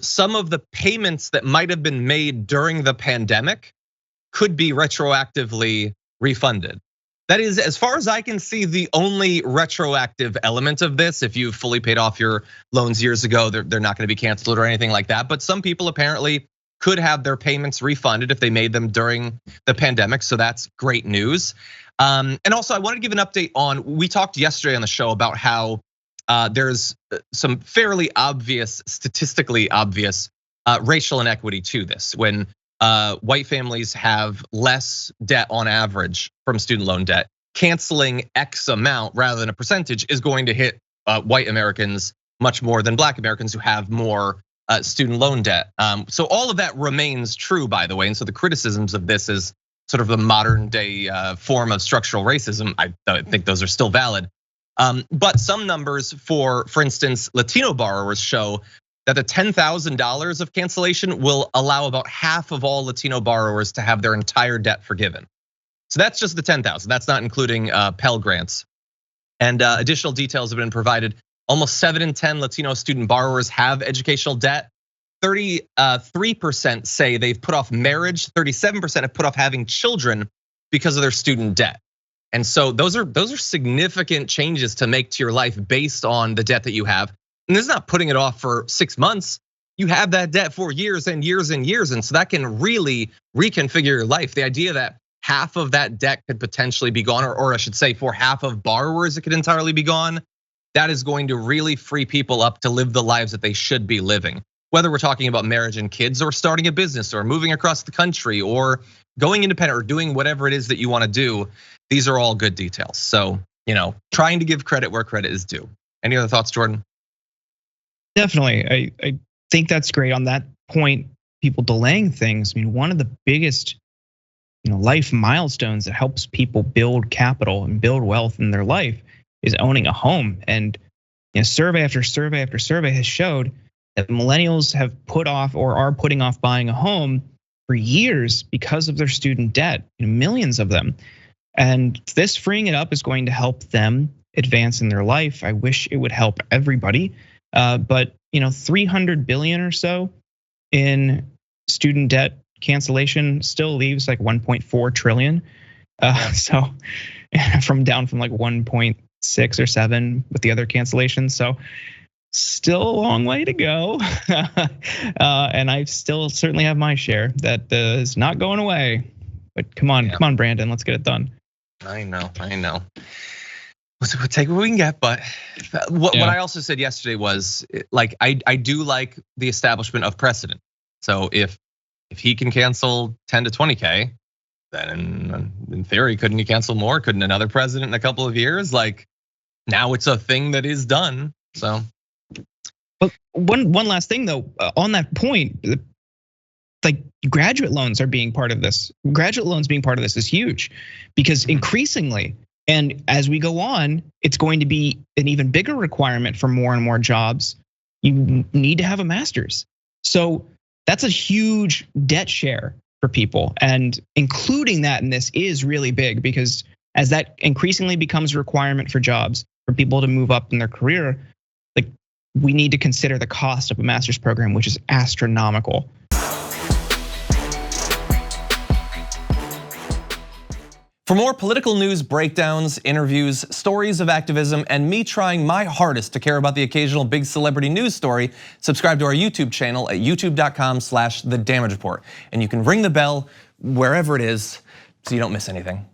some of the payments that might have been made during the pandemic could be retroactively refunded. That is, as far as I can see, the only retroactive element of this. If you fully paid off your loans years ago, they're not gonna be canceled or anything like that. But some people apparently could have their payments refunded if they made them during the pandemic, so that's great news. And also I wanted to give an update on, we talked yesterday on the show about how there's some fairly obvious, statistically obvious racial inequity to this. When white families have less debt on average from student loan debt, canceling X amount rather than a percentage is going to hit white Americans much more than black Americans who have more student loan debt. So all of that remains true, by the way. And so the criticisms of this is sort of the modern day form of structural racism. I think those are still valid. But some numbers for instance, Latino borrowers show that the $10,000 of cancellation will allow about half of all Latino borrowers to have their entire debt forgiven. So that's just the 10,000. That's not including Pell Grants. And additional details have been provided. Almost 7 in 10 Latino student borrowers have educational debt. 33% say they've put off marriage. 37% have put off having children because of their student debt. And so those are significant changes to make to your life based on the debt that you have. And this is not putting it off for 6 months. You have that debt for years and years and years. And so that can really reconfigure your life. The idea that half of that debt could potentially be gone, or I should say for half of borrowers, it could entirely be gone. That is going to really free people up to live the lives that they should be living. Whether we're talking about marriage and kids, or starting a business, or moving across the country, or going independent, or doing whatever it is that you want to do, these are all good details. So, trying to give credit where credit is due. Any other thoughts, Jordan? Definitely, I think that's great on that point. People delaying things. I mean, one of the biggest, life milestones that helps people build capital and build wealth in their life is owning a home. And survey after survey after survey has showed that millennials have put off or are putting off buying a home for years because of their student debt, millions of them. And this freeing it up is going to help them advance in their life. I wish it would help everybody. But 300 billion or so in student debt cancellation still leaves like 1.4 trillion. So down from like 1.6 or 7 with the other cancellations. So still a long way to go. And I still certainly have my share that is not going away. But come on, Brandon, let's get it done. I know. We'll take what we can get, but what I also said yesterday was, like, I do like the establishment of precedent. So if he can cancel 10 to 20K, then in theory, couldn't he cancel more? Couldn't another president in a couple of years? Like, now it's a thing that is done. So, but one last thing though, on that point, like graduate loans are being part of this. Graduate loans being part of this is huge, because increasingly, and as we go on, it's going to be an even bigger requirement for more and more jobs. You need to have a master's. So that's a huge debt share for people, and including that in this is really big, because as that increasingly becomes a requirement for jobs, for people to move up in their career, like we need to consider the cost of a master's program, which is astronomical. For more political news breakdowns, interviews, stories of activism, and me trying my hardest to care about the occasional big celebrity news story, subscribe to our YouTube channel at youtube.com/The Damage Report. And you can ring the bell wherever it is so you don't miss anything.